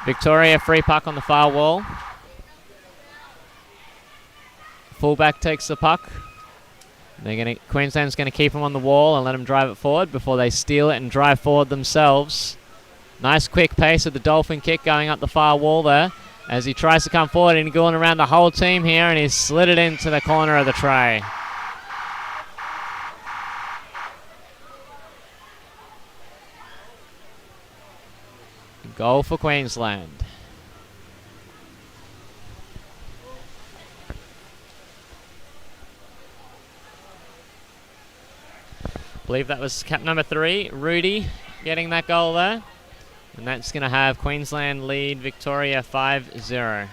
Victoria free puck on the far wall. Fullback takes the puck. Queensland's going to keep him on the wall and let him drive it forward before they steal it and drive forward themselves. Nice quick pace of the dolphin kick going up the far wall there as he tries to come forward and going around the whole team here, and he's slid it into the corner of the tray. Goal for Queensland. I believe that was cap number 3, Rudy, getting that goal there. And that's going to have Queensland lead Victoria 5-0.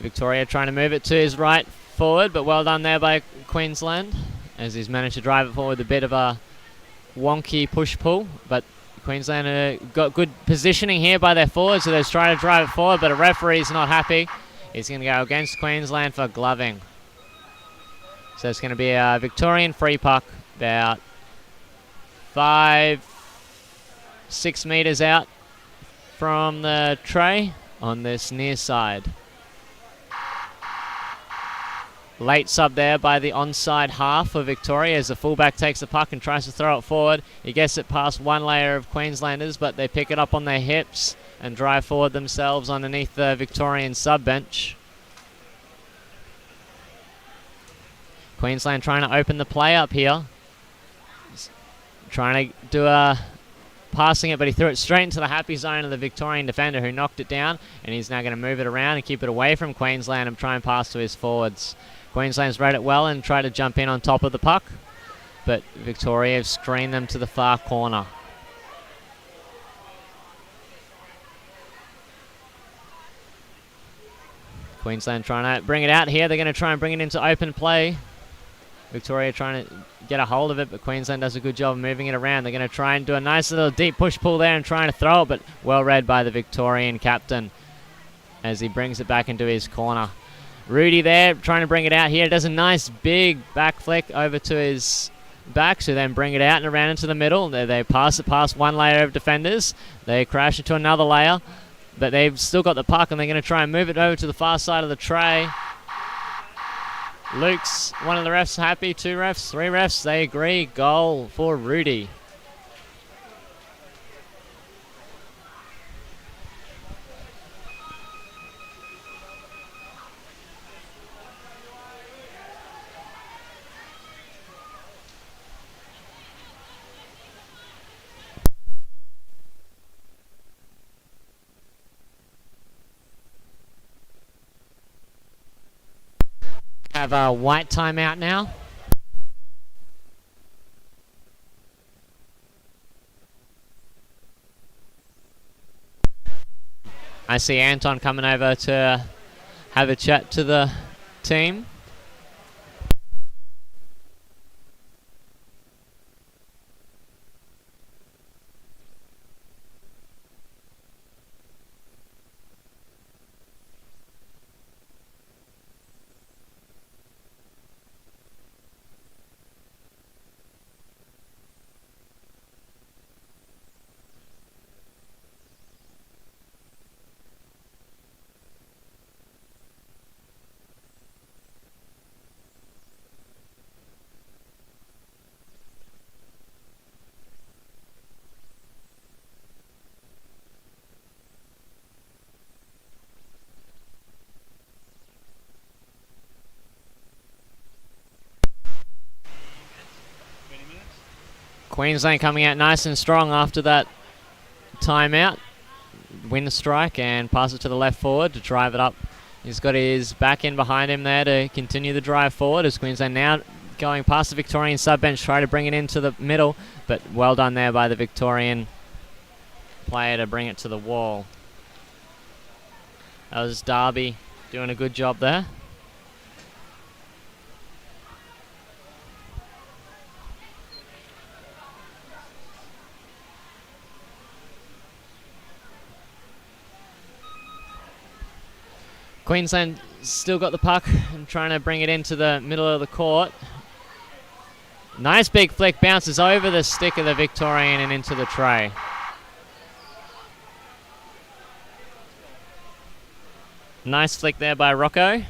Victoria trying to move it to his right forward, but well done there by Queensland as he's managed to drive it forward with a bit of a wonky push-pull, but Queensland got good positioning here by their forwards, so they're trying to drive it forward, but a referee's not happy. He's going to go against Queensland for gloving. So it's going to be a Victorian free puck about 5-6 metres out from the tray on this near side. Late sub there by the onside half of Victoria as the fullback takes the puck and tries to throw it forward. He gets it past one layer of Queenslanders, but they pick it up on their hips and drive forward themselves underneath the Victorian sub-bench. Queensland trying to open the play up here. Trying to do a passing it, but he threw it straight into the happy zone of the Victorian defender who knocked it down, and he's now going to move it around and keep it away from Queensland and try and pass to his forwards. Queensland's read it well and tried to jump in on top of the puck, but Victoria have screened them to the far corner. Queensland trying to bring it out here. They're going to try and bring it into open play. Victoria trying to get a hold of it, but Queensland does a good job of moving it around. They're going to try and do a nice little deep push pull there and trying to throw it, but well read by the Victorian captain as he brings it back into his corner. Rudy there trying to bring it out here. Does a nice big back flick over to his back, so then bring it out and around into the middle. They pass it past one layer of defenders. They crash into another layer, but they've still got the puck and they're going to try and move it over to the far side of the tray. Luke's one of the refs happy, 2 refs, 3 refs, they agree. Goal for Rudy. Have a white timeout now. I see Anton coming over to have a chat to the team. Queensland coming out nice and strong after that timeout. Win the strike and pass it to the left forward to drive it up. He's got his back in behind him there to continue the drive forward as Queensland now going past the Victorian sub-bench, try to bring it into the middle, but well done there by the Victorian player to bring it to the wall. That was Darby doing a good job there. Queensland still got the puck and trying to bring it into the middle of the court. Nice big flick, bounces over the stick of the Victorian and into the tray. Nice flick there by Rocco.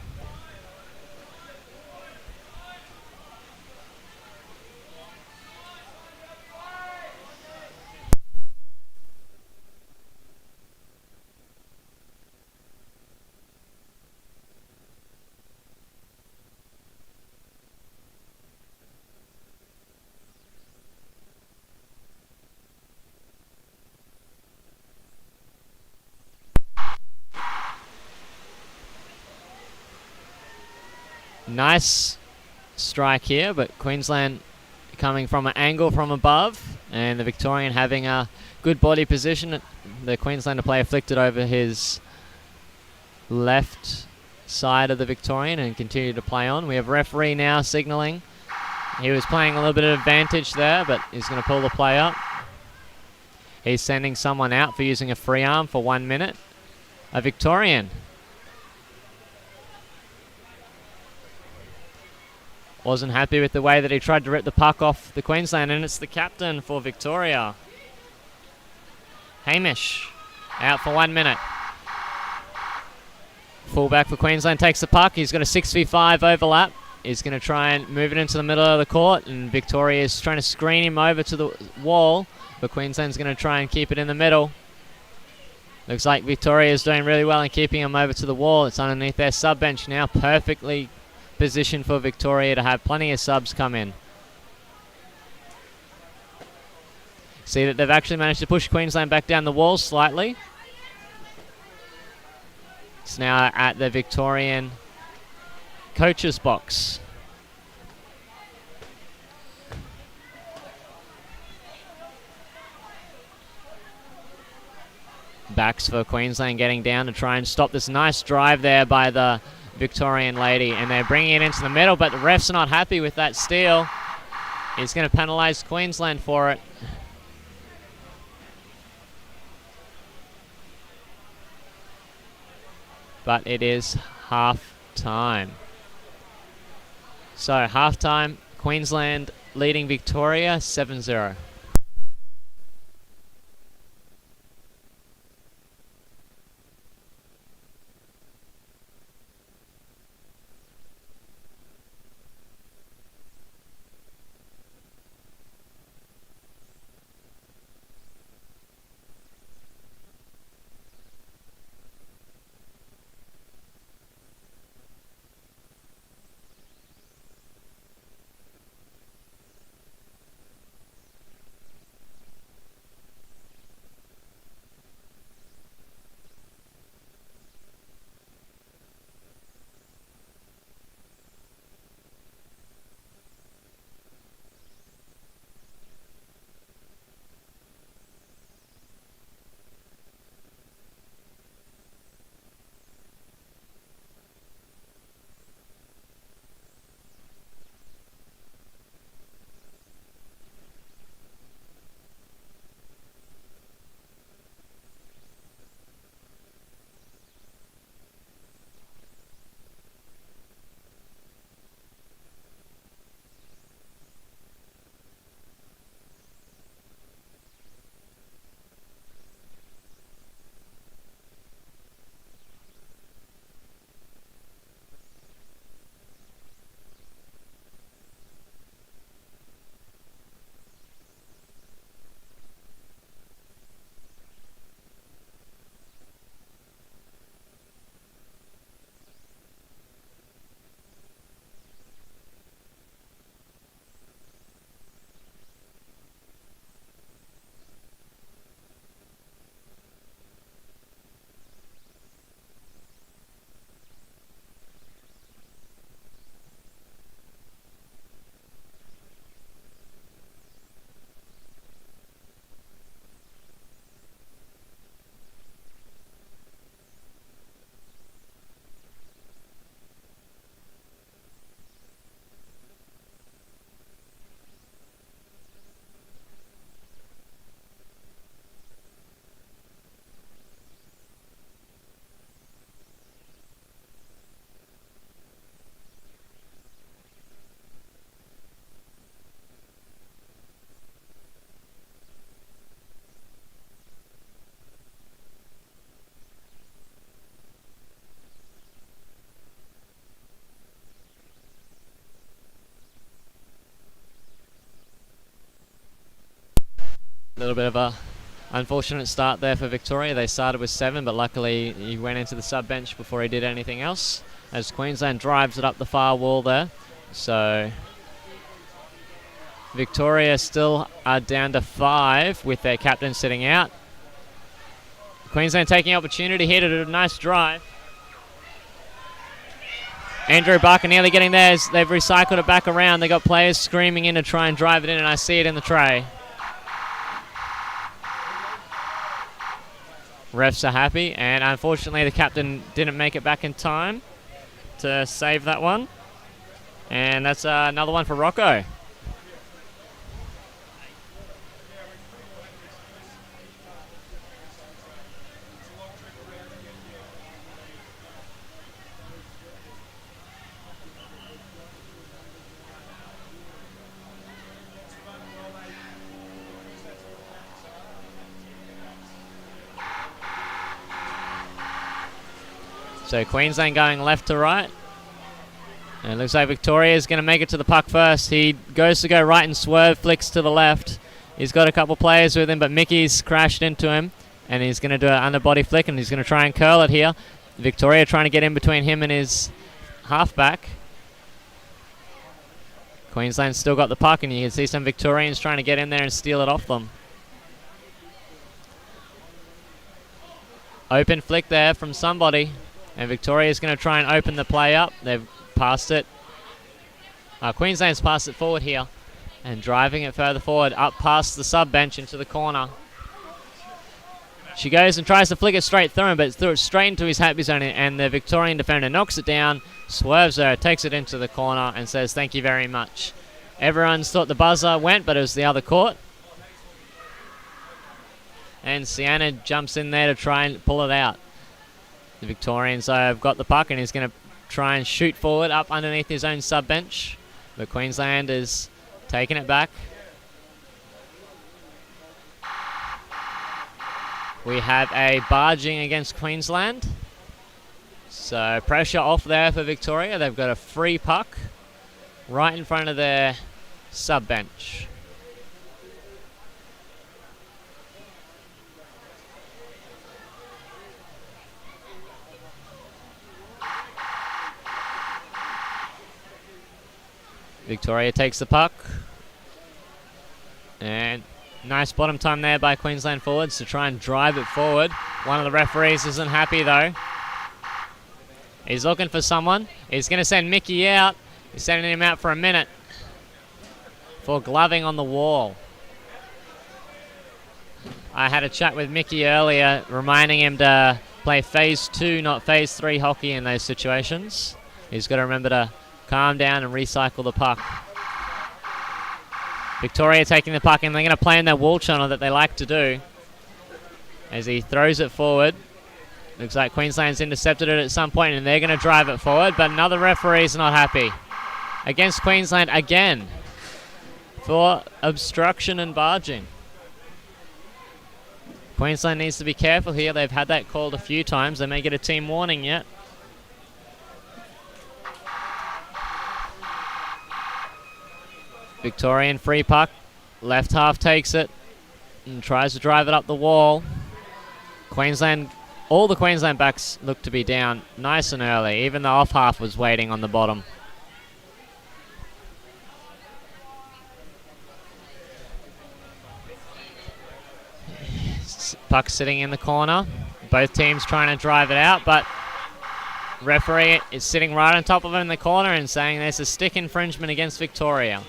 Nice strike here, but Queensland coming from an angle from above, and the Victorian having a good body position. The Queenslander player flicked it over his left side of the Victorian and continued to play on. We have referee now signalling. He was playing a little bit of advantage there, but he's going to pull the play up. He's sending someone out for using a free arm for 1 minute. A Victorian. Wasn't happy with the way that he tried to rip the puck off the Queensland, and it's the captain for Victoria. Hamish, out for 1 minute. Fullback for Queensland takes the puck. He's got a 6v5 overlap. He's going to try and move it into the middle of the court, and Victoria is trying to screen him over to the wall, but Queensland's going to try and keep it in the middle. Looks like Victoria is doing really well in keeping him over to the wall. It's underneath their sub bench now, perfectly position for Victoria to have plenty of subs come in. See that they've actually managed to push Queensland back down the wall slightly. It's now at the Victorian coach's box. Backs for Queensland getting down to try and stop this nice drive there by the Victorian lady, and they're bringing it into the middle, but the ref's not happy with that steal. He's going to penalise Queensland for it. But it is half time. So half time, Queensland leading Victoria 7-0. A little bit of a unfortunate start there for Victoria. They started with 7, but luckily he went into the sub bench before he did anything else, as Queensland drives it up the far wall there. So Victoria still are down to 5 with their captain sitting out. Queensland taking opportunity here to do a nice drive. Andrew Barker nearly getting theirs. They've recycled it back around. They got players screaming in to try and drive it in, and I see it in the tray. Refs are happy, and unfortunately the captain didn't make it back in time to save that one. And that's another one for Rocco. So Queensland going left to right. And it looks like Victoria is going to make it to the puck first. He goes to go right and swerve, flicks to the left. He's got a couple players with him, but Mickey's crashed into him. And he's going to do an underbody flick, and he's going to try and curl it here. Victoria trying to get in between him and his halfback. Queensland's still got the puck, and you can see some Victorians trying to get in there and steal it off them. Open flick there from somebody. And Victoria's going to try and open the play up. They've passed it. Queensland's passed it forward here. And driving it further forward, up past the sub bench into the corner. She goes and tries to flick it straight through him, but threw it straight into his happy zone, and the Victorian defender knocks it down, swerves her, takes it into the corner, and says thank you very much. Everyone's thought the buzzer went, but it was the other court. And Sienna jumps in there to try and pull it out. The Victorians have got the puck, and he's going to try and shoot forward up underneath his own sub bench. But Queensland is taking it back. We have a barging against Queensland. So pressure off there for Victoria. They've got a free puck right in front of their sub bench. Victoria takes the puck. And nice bottom time there by Queensland forwards to try and drive it forward. One of the referees isn't happy though. He's looking for someone. He's going to send Mickey out. He's sending him out for a minute for gloving on the wall. I had a chat with Mickey earlier, reminding him to play phase 2, not phase 3 hockey in those situations. He's got to remember to calm down and recycle the puck. Victoria taking the puck, and they're going to play in their wall channel that they like to do. As he throws it forward. Looks like Queensland's intercepted it at some point, and they're going to drive it forward, but another referee's not happy. Against Queensland again for obstruction and barging. Queensland needs to be careful here. They've had that called a few times. They may get a team warning yet. Victorian free puck. Left half takes it and tries to drive it up the wall. Queensland, all the Queensland backs look to be down nice and early. Even the off half was waiting on the bottom. Puck sitting in the corner. Both teams trying to drive it out, but referee is sitting right on top of him in the corner and saying there's a stick infringement against Victoria.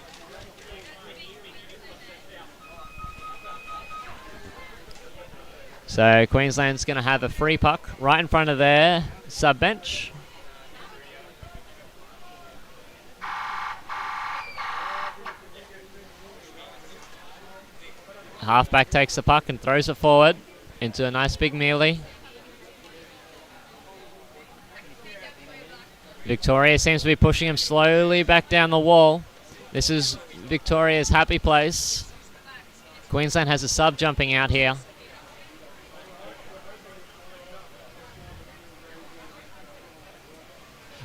So Queensland's going to have a free puck right in front of their sub bench. Halfback takes the puck and throws it forward into a nice big melee. Victoria seems to be pushing him slowly back down the wall. This is Victoria's happy place. Queensland has a sub jumping out here.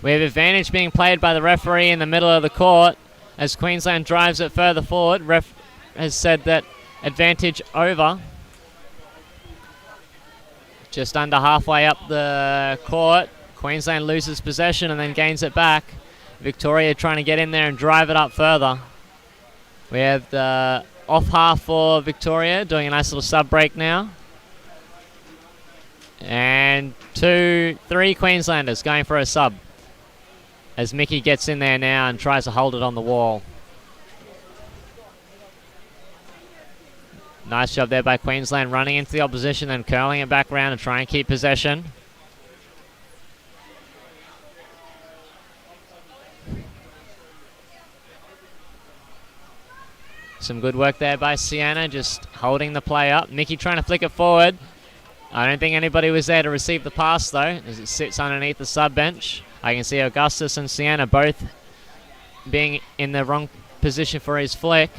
We have advantage being played by the referee in the middle of the court as Queensland drives it further forward. Ref has said that advantage over. Just under halfway up the court. Queensland loses possession and then gains it back. Victoria trying to get in there and drive it up further. We have the off half for Victoria doing a nice little sub break now. And 2-3 Queenslanders going for a sub as Mickey gets in there now and tries to hold it on the wall. Nice job there by Queensland running into the opposition and curling it back around and trying to keep possession. Some good work there by Sienna, just holding the play up. Mickey trying to flick it forward. I don't think anybody was there to receive the pass though, as it sits underneath the sub bench. I can see Augustus and Sienna both being in the wrong position for his flick.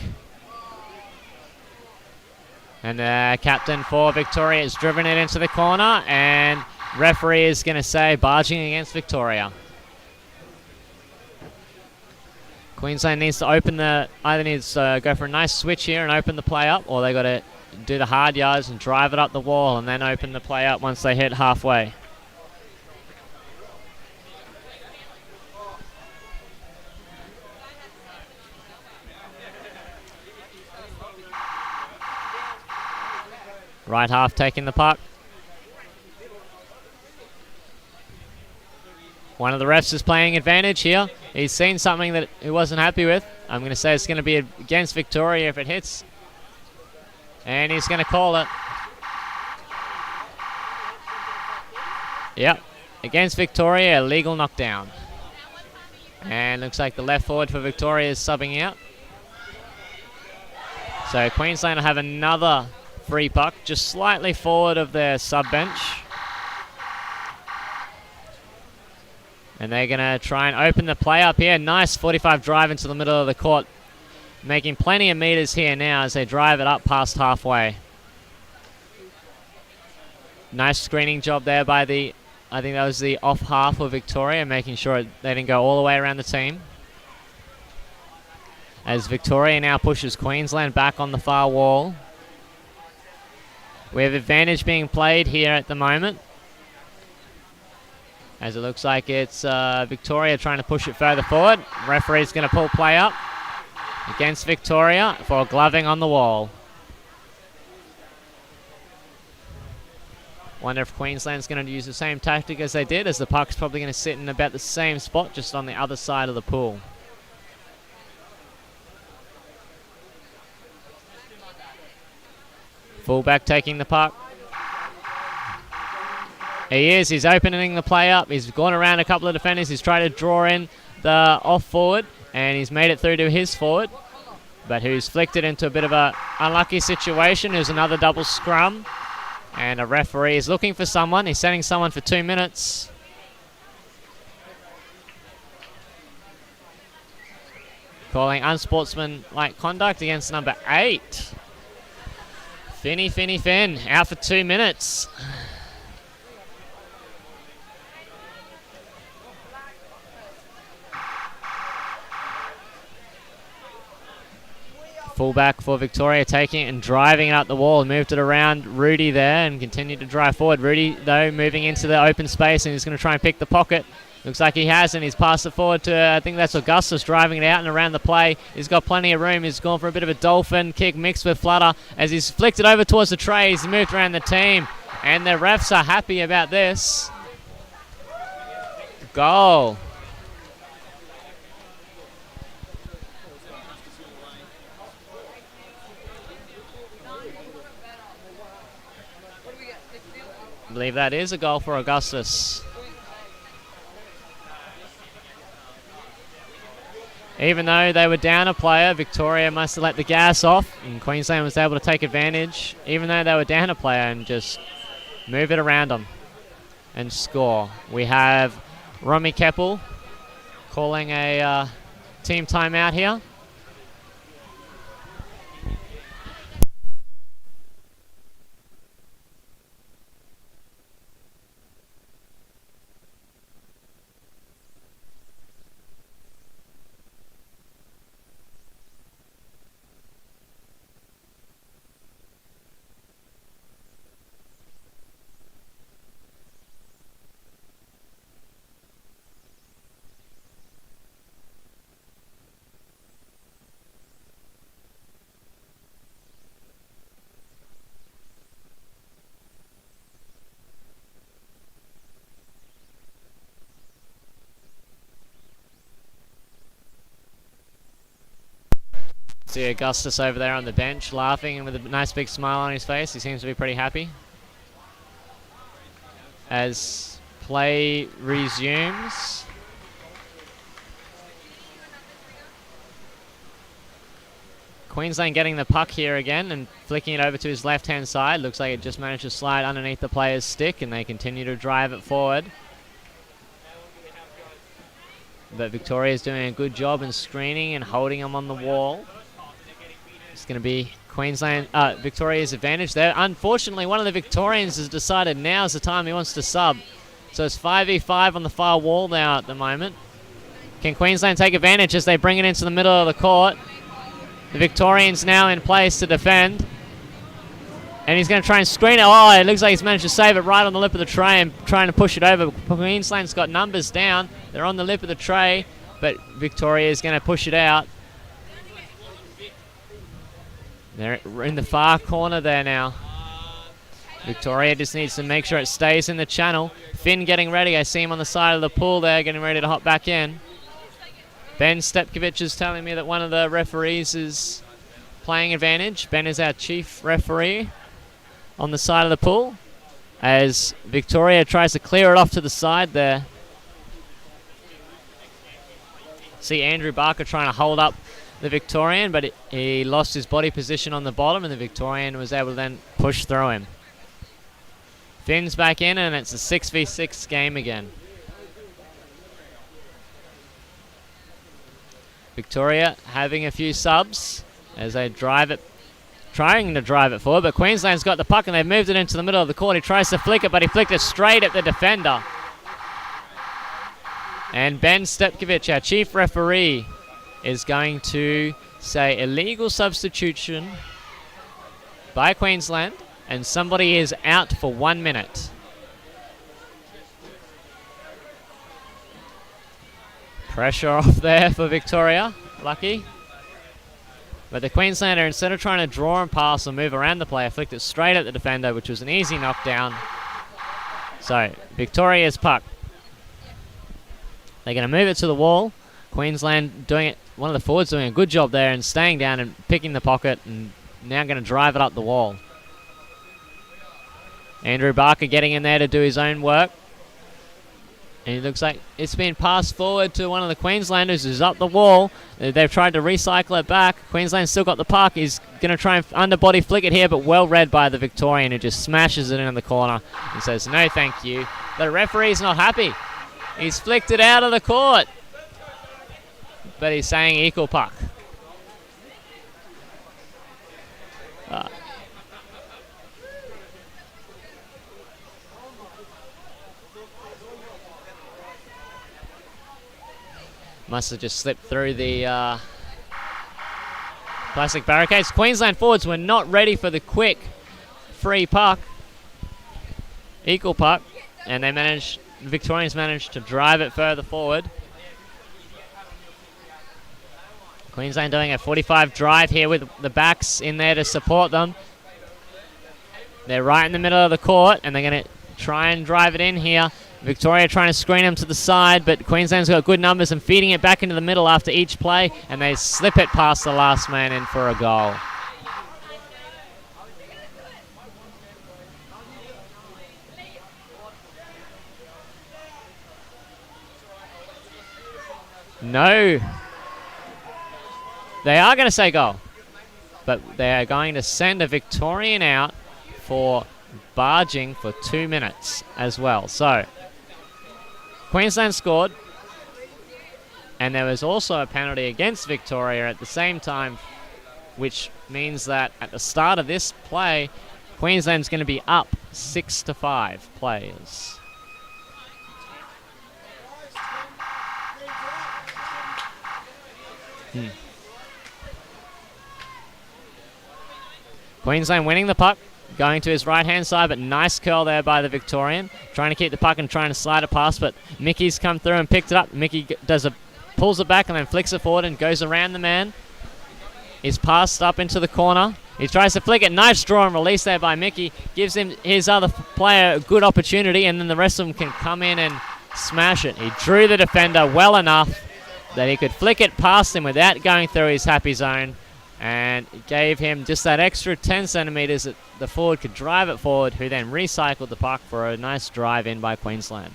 And the captain for Victoria has driven it into the corner, and referee is going to say barging against Victoria. Queensland needs to either needs to go for a nice switch here and open the play up, or they got to do the hard yards and drive it up the wall and then open the play up once they hit halfway. Right half taking the puck. One of the refs is playing advantage here. He's seen something that he wasn't happy with. I'm going to say it's going to be against Victoria if it hits. And he's going to call it. Yep. Against Victoria, illegal knockdown. And looks like the left forward for Victoria is subbing out. So Queensland will have another free puck, just slightly forward of their sub bench. And they're going to try and open the play up here. Nice 45 drive into the middle of the court, making plenty of meters here now as they drive it up past halfway. Nice screening job there by I think that was the off half of Victoria, making sure they didn't go all the way around the team. As Victoria now pushes Queensland back on the far wall. We have advantage being played here at the moment, as it looks like it's Victoria trying to push it further forward. Referee's going to pull play up against Victoria for gloving on the wall. Wonder if Queensland's going to use the same tactic as they did, as the puck's probably going to sit in about the same spot, just on the other side of the pool. Fullback taking the puck. He's opening the play up. He's gone around a couple of defenders. He's tried to draw in the off forward, and he's made it through to his forward, but who's flicked it into a bit of a unlucky situation. There's another double scrum, and a referee is looking for someone. He's setting someone for 2 minutes. Calling unsportsmanlike conduct against number 8. Finn, out for 2 minutes. Fullback for Victoria, taking it and driving it up the wall. Moved it around Rudy there and continued to drive forward. Rudy, though, moving into the open space, and he's going to try and pick the pocket. Looks like he has, and he's passed it forward to, I think that's Augustus, driving it out and around the play. He's got plenty of room. He's gone for a bit of a dolphin kick mixed with flutter as he's flicked it over towards the tray. He's moved around the team, and the refs are happy about this. Goal. I believe that is a goal for Augustus. Even though they were down a player, Victoria must have let the gas off, and Queensland was able to take advantage, even though they were down a player, and just move it around them and score. We have Romy Keppel calling a team timeout here. See Augustus over there on the bench laughing and with a nice big smile on his face. He seems to be pretty happy. As play resumes. Queensland getting the puck here again and flicking it over to his left-hand side. Looks like it just managed to slide underneath the player's stick, and they continue to drive it forward. But Victoria's doing a good job in screening and holding them on the wall. It's going to be Victoria's advantage there. Unfortunately, one of the Victorians has decided now's the time he wants to sub. So it's 5v5 on the far wall now at the moment. Can Queensland take advantage as they bring it into the middle of the court? The Victorians now in place to defend. And he's going to try and screen it. Oh, it looks like he's managed to save it right on the lip of the tray and trying to push it over. Queensland's got numbers down. They're on the lip of the tray, but Victoria is going to push it out. They're in the far corner there now. Victoria just needs to make sure it stays in the channel. Finn getting ready. I see him on the side of the pool there, getting ready to hop back in. Ben Stepkovich is telling me that one of the referees is playing advantage. Ben is our chief referee on the side of the pool as Victoria tries to clear it off to the side there. See Andrew Barker trying to hold up the Victorian, but he lost his body position on the bottom, and the Victorian was able to then push through him. Finn's back in, and it's a 6v6 game again. Victoria having a few subs as they drive it, trying to drive it forward, but Queensland's got the puck and they've moved it into the middle of the court. He tries to flick it, but he flicked it straight at the defender. And Ben Stepkovich, our chief referee, is going to say illegal substitution by Queensland, and somebody is out for 1 minute. Pressure off there for Victoria, lucky. But the Queenslander, instead of trying to draw and pass or move around the player, flicked it straight at the defender, which was an easy knockdown. So, Victoria's puck. They're going to move it to the wall. Queensland doing it, one of the forwards doing a good job there and staying down and picking the pocket, and now going to drive it up the wall. Andrew Barker getting in there to do his own work. And it looks like it's been passed forward to one of the Queenslanders who's up the wall. They've tried to recycle it back. Queensland's still got the puck. He's going to try and underbody flick it here, but well read by the Victorian, who just smashes it in the corner and says, no thank you. The referee's not happy. He's flicked it out of the court. But he's saying equal puck. Must have just slipped through the plastic barricades. Queensland forwards were not ready for the quick free puck. Equal puck. And the Victorians managed to drive it further forward. Queensland doing a 45 drive here with the backs in there to support them. They're right in the middle of the court, and they're going to try and drive it in here. Victoria trying to screen them to the side, but Queensland's got good numbers and feeding it back into the middle after each play, and they slip it past the last man in for a goal. No. They are going to say goal, but they are going to send a Victorian out for barging for 2 minutes as well. So, Queensland scored, and there was also a penalty against Victoria at the same time, which means that at the start of this play, Queensland's going to be up 6-5 players. Queensland winning the puck, going to his right-hand side, but nice curl there by the Victorian. Trying to keep the puck and trying to slide it past, but Mickey's come through and picked it up. Mickey pulls it back and then flicks it forward and goes around the man. He's passed up into the corner. He tries to flick it. Nice draw and release there by Mickey. Gives him his other player a good opportunity, and then the rest of them can come in and smash it. He drew the defender well enough that he could flick it past him without going through his happy zone. and it gave him just that extra 10 centimetres that the forward could drive it forward, who then recycled the puck for a nice drive in by Queensland.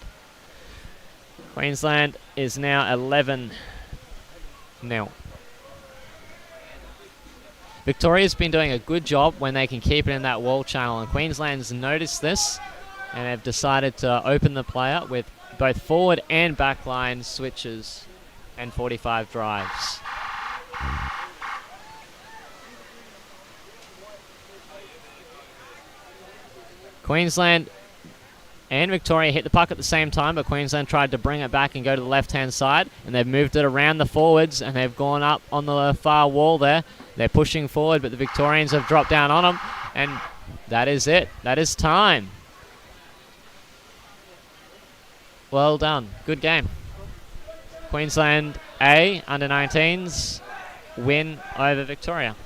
Queensland is now 11-0. Victoria's been doing a good job when they can keep it in that wall channel, and Queensland's noticed this and have decided to open the play up with both forward and backline switches and 45 drives. Queensland and Victoria hit the puck at the same time, but Queensland tried to bring it back and go to the left-hand side, and they've moved it around the forwards, and they've gone up on the far wall there. They're pushing forward, but the Victorians have dropped down on them, and that is it. That is time. Well done. Good game. Queensland A under 19s win over Victoria.